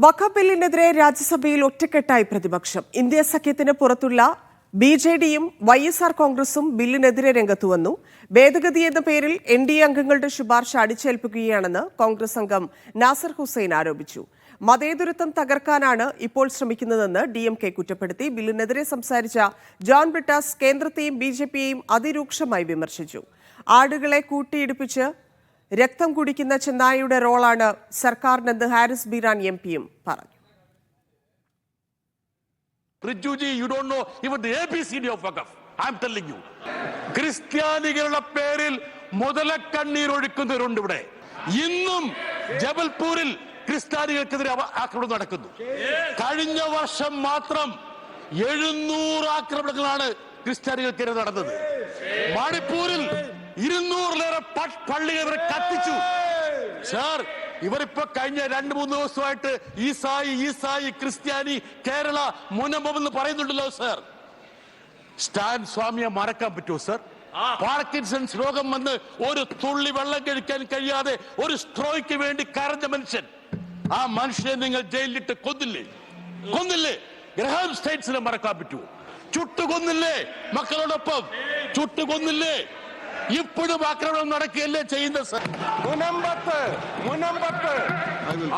വഖഫ് ബില്ലിനെതിരെ രാജ്യസഭയിൽ ഒറ്റക്കെട്ടായി പ്രതിപക്ഷം. ഇന്ത്യ സഖ്യത്തിന് പുറത്തുള്ള ബിജെഡിയും വൈഎസ്ആർ കോൺഗ്രസും ബില്ലിനെതിരെ രംഗത്തുവന്നു. ഭേദഗതി എന്ന പേരിൽ എൻഡിഎ അംഗങ്ങളുടെ ശുപാർശ അടിച്ചേൽപ്പിക്കുകയാണെന്ന് കോൺഗ്രസ് അംഗം നാസർ ഹുസൈൻ ആരോപിച്ചു. മതേതരത്വം തകർക്കാനാണ് ഇപ്പോൾ ശ്രമിക്കുന്നതെന്ന് ഡിഎംകെ കുറ്റപ്പെടുത്തി. ബില്ലിനെതിരെ സംസാരിച്ച ജോൺ ബ്രിട്ടാസ് കേന്ദ്രത്തെയും ബിജെപിയെയും അതിരൂക്ഷമായി വിമർശിച്ചു. ആടുകളെ കൂട്ടിയിടിപ്പിച്ച് രക്തം കുടിക്കുന്ന ചെന്നായയുടെ റോളാണ് സർക്കാരിനെന്ന് ഹാരിസ് ബീരാൻ എംപിയും പറഞ്ഞു. Rijuji, you don't know even the ABCD of Waqf. I'm telling you. ക്രിസ്ത്യാനികളുടെ പേരിൽ മുതലക്കണ്ണീർ ഒഴുക്കുന്നവരുണ്ട് ഇവിടെ. ഇന്നും ജബൽപൂരിൽ ക്രിസ്ത്യാനികൾക്കെതിരെ ആക്രമണം നടക്കുന്നു. കഴിഞ്ഞ വർഷം മാത്രം 700 ആക്രമണങ്ങളാണ് ക്രിസ്ത്യാനികൾക്കെതിരെ നടന്നത്. മണിപ്പൂരിൽ 200-ലേറെ പള്ളികൾ ഇവരെ കത്തിച്ചു. സാർ, ഇവരിപ്പോ കഴിഞ്ഞ 2-3 ദിവസമായിട്ട് ഈസായി ക്രിസ്ത്യാനി കേരള മുനമ്പം എന്ന് പറയുന്നുണ്ടല്ലോ സാർ. സ്റ്റാൻ സ്വാമിയെ മറക്കാൻ പറ്റുമോ സാർ? പാർക്കിൻസൺസ് രോഗം വന്ന് ഒരു തുള്ളി വെള്ളം കഴിക്കാൻ കഴിയാതെ ഒരു സ്ട്രോയ്ക്ക് വേണ്ടി കരഞ്ഞ മനുഷ്യൻ. ആ മനുഷ്യനെ നിങ്ങൾ ജയിലിലിട്ട് കൊന്നില്ലേ? ഗ്രഹാം സ്റ്റേറ്റ്സിനെ മറക്കാൻ പറ്റുമോ? ചുട്ടുകൊന്നില്ലേ? മക്കളോടൊപ്പം ചുട്ടുകൊന്നില്ലേ? ഇപ്പോഴും ആക്രമണം നടക്കുകയല്ലേ ചെയ്യുന്നത് സാർ? മുനമ്പത്ത്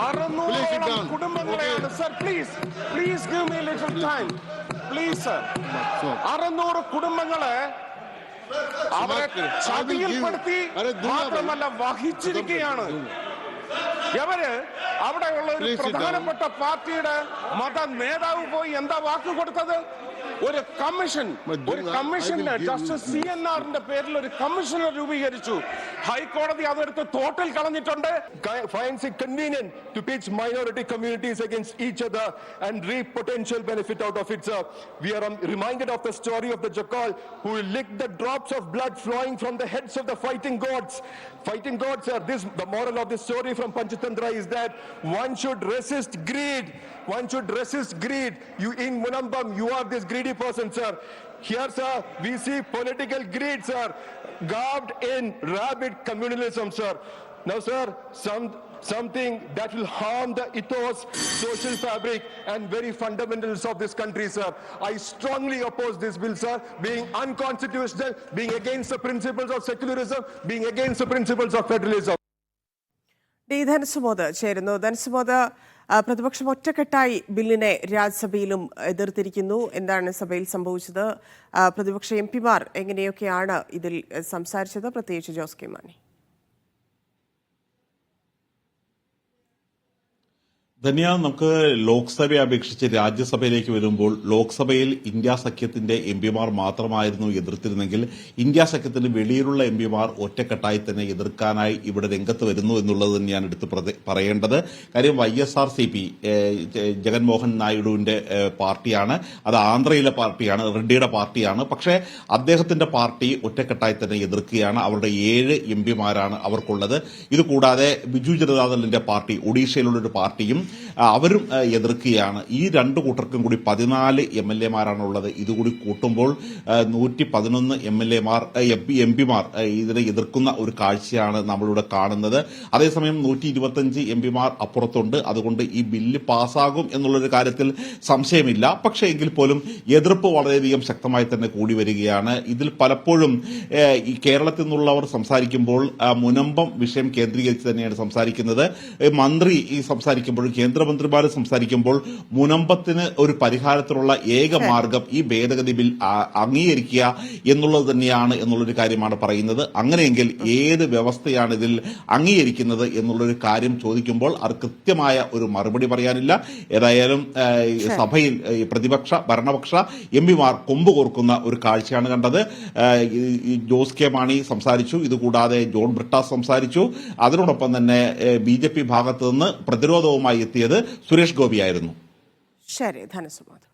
600 കുടുംബങ്ങളെയാണ് sir. Please give me little time please sir. 600 കുടുംബങ്ങളെ അവരെ ചതിയിൽപ്പെടുത്തി മാത്രമല്ല വഹിച്ചിരിക്കുകയാണ്. ഇവര് അവിടെയുള്ള ഒരു പ്രധാനപ്പെട്ട പാർട്ടിയുടെ മത നേതാവ് പോയി എന്താ വാക്ക് കൊടുത്തത്? ഒരു കമ്മീഷന് ജസ്റ്റിസ് CNRന്റെ പേരിൽ ഒരു കമ്മീഷനെ രൂപീകരിച്ചു. ഹൈക്കോടതി അതെടുത്ത് തോട്ടിൽ കളഞ്ഞിട്ടുണ്ട്. Finds it convenient to pitch minority communities against each other and reap potential benefit out of it, sir. We are reminded of the story of the jackal who licked the drops of blood flowing from the heads of the fighting gods, sir. The moral of this story from Panchatantra is that one should resist greed. You in Munambam, you are this greedy person, sir. Here, sir, we see political greed, sir, garbed in rabid communalism, sir. Now, sir, something that will harm the ethos, social fabric and very fundamentals of this country, sir. I strongly oppose this bill, sir, being unconstitutional, being against the principles of secularism, being against the principles of federalism. Dhanasumod ചേരുന്നു. ധനസുമോദ്, പ്രതിപക്ഷം ഒറ്റക്കെട്ടായി ബില്ലിനെ രാജ്യസഭയിലും എതിർത്തിരിക്കുന്നു. എന്താണ് സഭയിൽ സംഭവിച്ചത്? പ്രതിപക്ഷ എംപിമാർ എങ്ങനെയൊക്കെയാണ് ഇതിൽ സംസാരിച്ചത്? പ്രത്യേകിച്ച് ജോസ് കെ മാണി. ധന്യ, നമുക്ക് ലോക്സഭയെ അപേക്ഷിച്ച് രാജ്യസഭയിലേക്ക് വരുമ്പോൾ ലോക്സഭയിൽ ഇന്ത്യ സഖ്യത്തിന്റെ എംപിമാർ മാത്രമായിരുന്നു എതിർത്തിരുന്നെങ്കിൽ ഇന്ത്യ സഖ്യത്തിന് വെളിയിലുള്ള എംപിമാർ ഒറ്റക്കെട്ടായി തന്നെ എതിർക്കാനായി ഇവിടെ രംഗത്ത് വരുന്നു എന്നുള്ളത് തന്നെയാണ് എടുത്ത് പറയേണ്ടത്. കാര്യം YSRCP ജഗൻമോഹൻ നായിഡുവിന്റെ പാർട്ടിയാണ്, അത് ആന്ധ്രയിലെ പാർട്ടിയാണ്, റെഡ്ഡിയുടെ പാർട്ടിയാണ്. പക്ഷേ അദ്ദേഹത്തിന്റെ പാർട്ടി ഒറ്റക്കെട്ടായി തന്നെ എതിർക്കുകയാണ്. അവരുടെ 7 എംപിമാരാണ് അവർക്കുള്ളത്. ഇതുകൂടാതെ ബിജു ജനതാദളിന്റെ പാർട്ടി, ഒഡീഷയിലുള്ളൊരു പാർട്ടിയും അവരും എതിർക്കുകയാണ്. ഈ 2 കൂട്ടർക്കും കൂടി 14 MLA-മാരാണുള്ളത്. ഇതുകൂടി കൂട്ടുമ്പോൾ 111 എംപിമാർ ഇതിനെ എതിർക്കുന്ന ഒരു കാഴ്ചയാണ് നമ്മളിവിടെ കാണുന്നത്. അതേസമയം 125 എംപിമാർ അപ്പുറത്തുണ്ട്. അതുകൊണ്ട് ഈ ബില്ല് പാസ്സാകും എന്നുള്ളൊരു കാര്യത്തിൽ സംശയമില്ല. പക്ഷേ എങ്കിൽ പോലും എതിർപ്പ് വളരെയധികം ശക്തമായി തന്നെ കൂടി വരികയാണ്. ഇതിൽ പലപ്പോഴും ഈ കേരളത്തിൽ നിന്നുള്ളവർ സംസാരിക്കുമ്പോൾ മുനമ്പം വിഷയം കേന്ദ്രീകരിച്ച് തന്നെയാണ് സംസാരിക്കുന്നത്. മന്ത്രി സംസാരിക്കുമ്പോഴും കേന്ദ്രമന്ത്രിമാർ സംസാരിക്കുമ്പോൾ മുനമ്പത്തിന് ഒരു പരിഹാരത്തിനുള്ള ഏക മാർഗം ഈ ഭേദഗതി ബിൽ അംഗീകരിക്കുക എന്നുള്ളത് തന്നെയാണ് എന്നുള്ളൊരു കാര്യമാണ് പറയുന്നത്. അങ്ങനെയെങ്കിൽ ഏത് വ്യവസ്ഥയാണ് ഇതിൽ അംഗീകരിക്കുന്നത് എന്നുള്ളൊരു കാര്യം ചോദിക്കുമ്പോൾ അത് കൃത്യമായ ഒരു മറുപടി പറയാനില്ല. ഏതായാലും സഭയിൽ പ്രതിപക്ഷ ഭരണപക്ഷ എംപിമാർ കൊമ്പ് കോർക്കുന്ന ഒരു കാഴ്ചയാണ് കണ്ടത്. ജോസ് കെ മാണി സംസാരിച്ചു, ഇതുകൂടാതെ ജോൺ ബ്രിട്ടാസ് സംസാരിച്ചു. അതിനോടൊപ്പം തന്നെ BJP ഭാഗത്ത് നിന്ന് പ്രതിരോധവുമായി എത്തിയത് സുരേഷ് ഗോപിയായിരുന്നു. ശരി, ധനസുമോദ്.